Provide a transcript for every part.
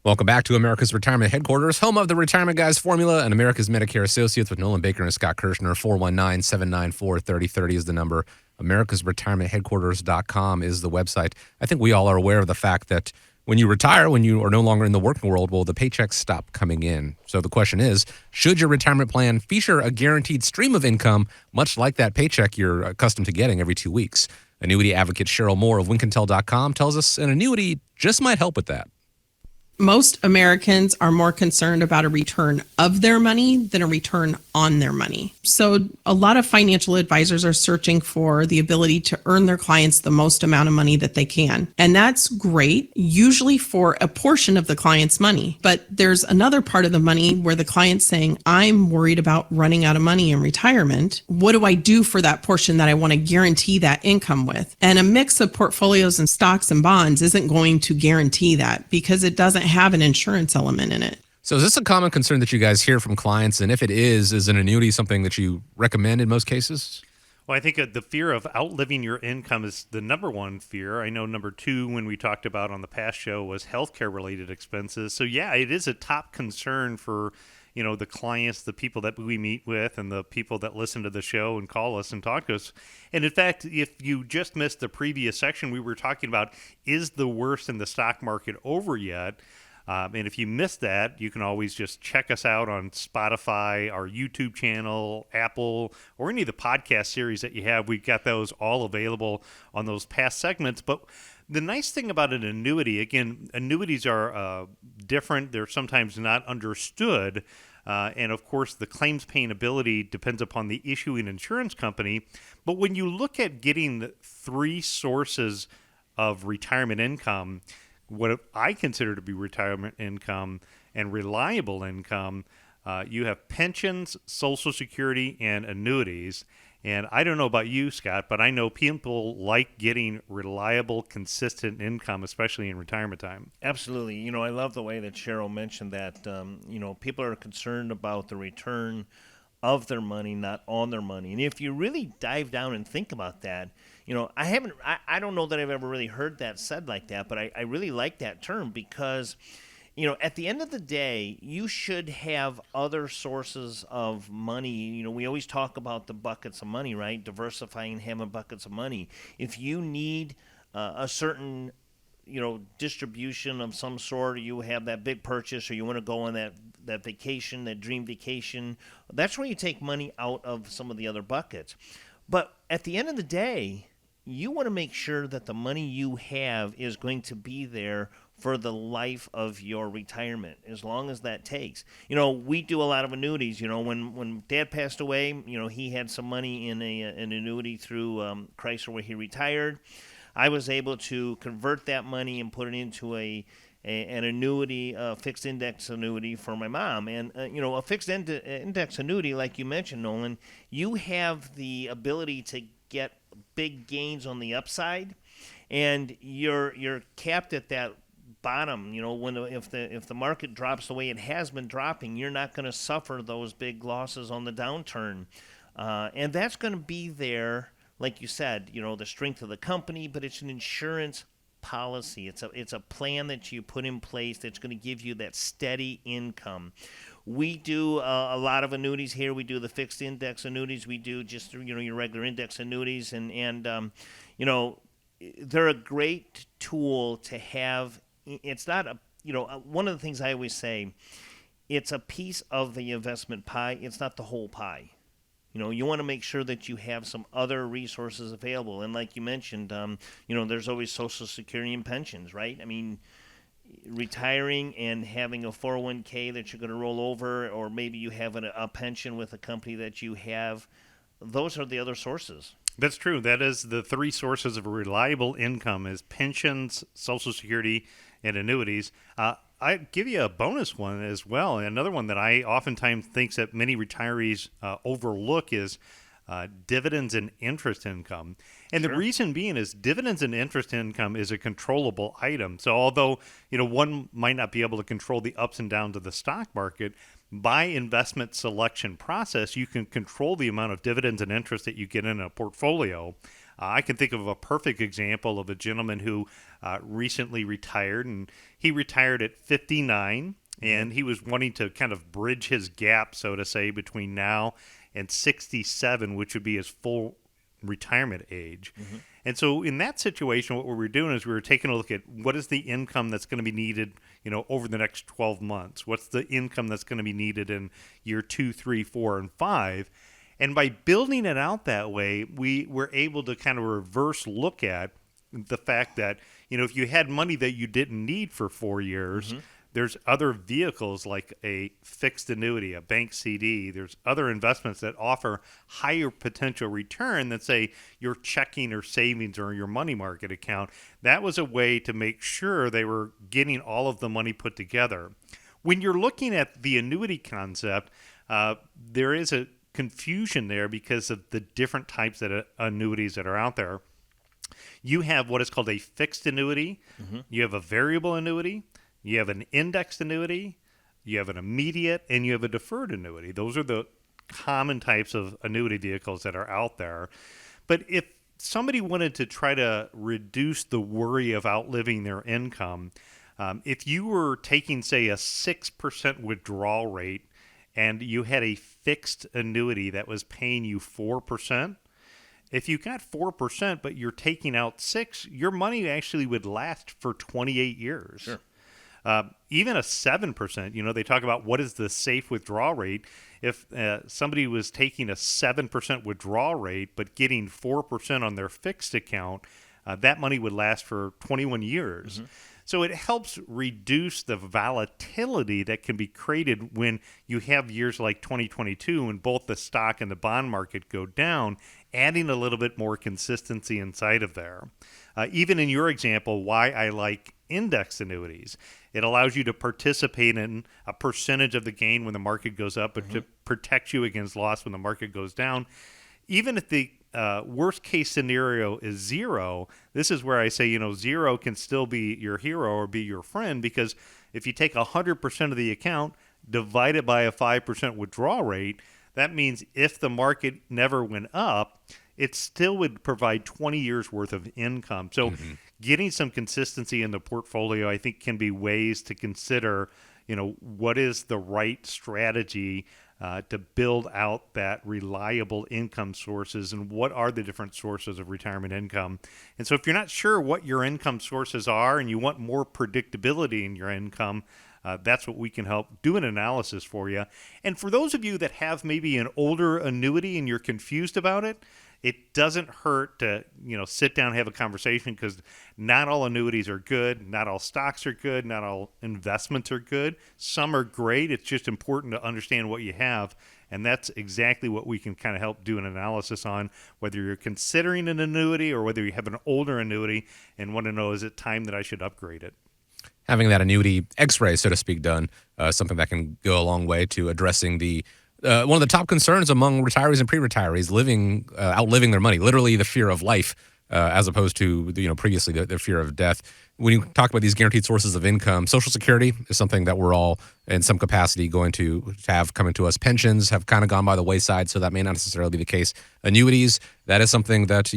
Welcome back to America's Retirement Headquarters, home of the Retirement Guys formula and America's Medicare Associates with Nolan Baker and Scott Kirshner. 419-794-3030 is the number. Americasretirementheadquarters.com is the website. I think we all are aware of the fact that when you retire, when you are no longer in the working world, well, the paychecks stop coming in. So the question is, should your retirement plan feature a guaranteed stream of income, much like that paycheck you're accustomed to getting every 2 weeks? Annuity advocate Cheryl Moore of wincantel.com tells us an annuity just might help with that. Most Americans are more concerned about a return of their money than a return on their money. So a lot of financial advisors are searching for the ability to earn their clients the most amount of money that they can. And that's great, usually for a portion of the client's money. But there's another part of the money where the client's saying, I'm worried about running out of money in retirement. What do I do for that portion that I want to guarantee that income with? And a mix of portfolios and stocks and bonds isn't going to guarantee that because it doesn't have an insurance element in it. So is this a common concern that you guys hear from clients? And if it is an annuity something that you recommend in most cases? Well, I think the fear of outliving your income is the number one fear. I know number two, when we talked about on the past show, was healthcare related expenses. So yeah, it is a top concern for, the clients, the people that we meet with, and the people that listen to the show and call us and talk to us. And in fact, if you just missed the previous section, we were talking about, is the worst in the stock market over yet? And if you missed that, you can always just check us out on Spotify, our YouTube channel, Apple, or any of the podcast series that you have. We've got those all available on those past segments. But the nice thing about an annuity, again, annuities are different. They're sometimes not understood. And of course, the claims paying ability depends upon the issuing insurance company. But when you look at getting three sources of retirement income, what I consider to be retirement income and reliable income, you have pensions, Social Security, and annuities. And I don't know about you, Scott, but I know people like getting reliable, consistent income, especially in retirement time. Absolutely. I love the way that Cheryl mentioned that, people are concerned about the return of their money, not on their money. And if you really dive down and think about that, I don't know that I've ever really heard that said like that, but I really like that term because, at the end of the day, you should have other sources of money. We always talk about the buckets of money, right? Diversifying, having buckets of money. If you need a certain distribution of some sort, or you have that big purchase, or you want to go on that vacation, that dream vacation, that's where you take money out of some of the other buckets. But at the end of the day, you want to make sure that the money you have is going to be there for the life of your retirement, as long as that takes. We do a lot of annuities. When Dad passed away, he had some money in an annuity through Chrysler where he retired. I was able to convert that money and put it into an annuity, fixed index annuity for my mom. And, a fixed index annuity, like you mentioned, Nolan, you have the ability to get big gains on the upside, and you're capped at that bottom. If the market drops the way it has been dropping, you're not going to suffer those big losses on the downturn. And that's going to be there, like you said, the strength of the company, but it's an insurance policy. It's a plan that you put in place that's going to give you that steady income. We do a lot of annuities here. We do the fixed index annuities. We do just your regular index annuities, and they're a great tool to have. It's not one of the things I always say, it's a piece of the investment pie. It's not the whole pie. You want to make sure that you have some other resources available. And like you mentioned, there's always Social Security and pensions, right? I mean, retiring and having a 401k that you're going to roll over, or maybe you have a pension with a company that you have, those are the other sources. That's true. That is the three sources of reliable income is pensions, Social Security, and annuities. I give you a bonus one as well. Another one that I oftentimes think that many retirees overlook is dividends and interest income. And the reason being is dividends and interest income is a controllable item. So although, one might not be able to control the ups and downs of the stock market, by investment selection process, you can control the amount of dividends and interest that you get in a portfolio. I can think of a perfect example of a gentleman who recently retired, and he retired at 59, and he was wanting to kind of bridge his gap, so to say, between now and 67, which would be his full retirement age. And so in that situation, what we were doing is we were taking a look at what is the income that's going to be needed, over the next 12 months. What's the income that's going to be needed in year 2, 3, 4, and 5? And by building it out that way, we were able to kind of reverse look at the fact that, if you had money that you didn't need for 4 years, there's other vehicles like a fixed annuity, a bank CD. There's other investments that offer higher potential return than, say, your checking or savings or your money market account. That was a way to make sure they were getting all of the money put together. When you're looking at the annuity concept, there is a confusion there because of the different types of annuities that are out there. You have what is called a fixed annuity. You have a variable annuity. You have an indexed annuity, you have an immediate, and you have a deferred annuity. Those are the common types of annuity vehicles that are out there. But if somebody wanted to try to reduce the worry of outliving their income, if you were taking, say, a 6% withdrawal rate and you had a fixed annuity that was paying you 4%, if you got 4% but you're taking out 6%, your money actually would last for 28 years. Sure. Even a 7%, they talk about what is the safe withdrawal rate. If somebody was taking a 7% withdrawal rate but getting 4% on their fixed account, that money would last for 21 years. So it helps reduce the volatility that can be created when you have years like 2022 when both the stock and the bond market go down, adding a little bit more consistency inside of there. Even in your example, why I like index annuities. It allows you to participate in a percentage of the gain when the market goes up, but to protect you against loss when the market goes down. Even if the worst case scenario is zero, this is where I say, zero can still be your hero or be your friend, because if you take 100% of the account, divide it by a 5% withdrawal rate, that means if the market never went up, it still would provide 20 years worth of income. So getting some consistency in the portfolio, I think, can be ways to consider, what is the right strategy to build out that reliable income sources, and what are the different sources of retirement income. And so if you're not sure what your income sources are and you want more predictability in your income, that's what we can help do an analysis for you. And for those of you that have maybe an older annuity and you're confused about it, it doesn't hurt to, sit down and have a conversation, because not all annuities are good. Not all stocks are good. Not all investments are good. Some are great. It's just important to understand what you have. And that's exactly what we can kind of help do an analysis on, whether you're considering an annuity or whether you have an older annuity and want to know, is it time that I should upgrade it? Having that annuity x-ray, so to speak, done, something that can go a long way to addressing the one of the top concerns among retirees and pre-retirees, outliving their money, literally the fear of life, as opposed to previously the fear of death. When you talk about these guaranteed sources of income, Social Security is something that we're all in some capacity going to have coming to us. Pensions have kind of gone by the wayside, so that may not necessarily be the case. Annuities, that is something that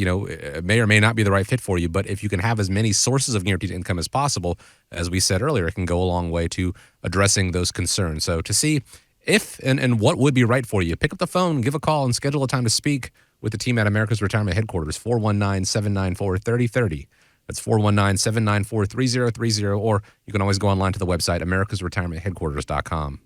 may or may not be the right fit for you. But if you can have as many sources of guaranteed income as possible, as we said earlier, it can go a long way to addressing those concerns. So to see if and what would be right for you, pick up the phone, give a call, and schedule a time to speak with the team at America's Retirement Headquarters, 419-794-3030. That's 419-794-3030, or you can always go online to the website, americasretirementheadquarters.com.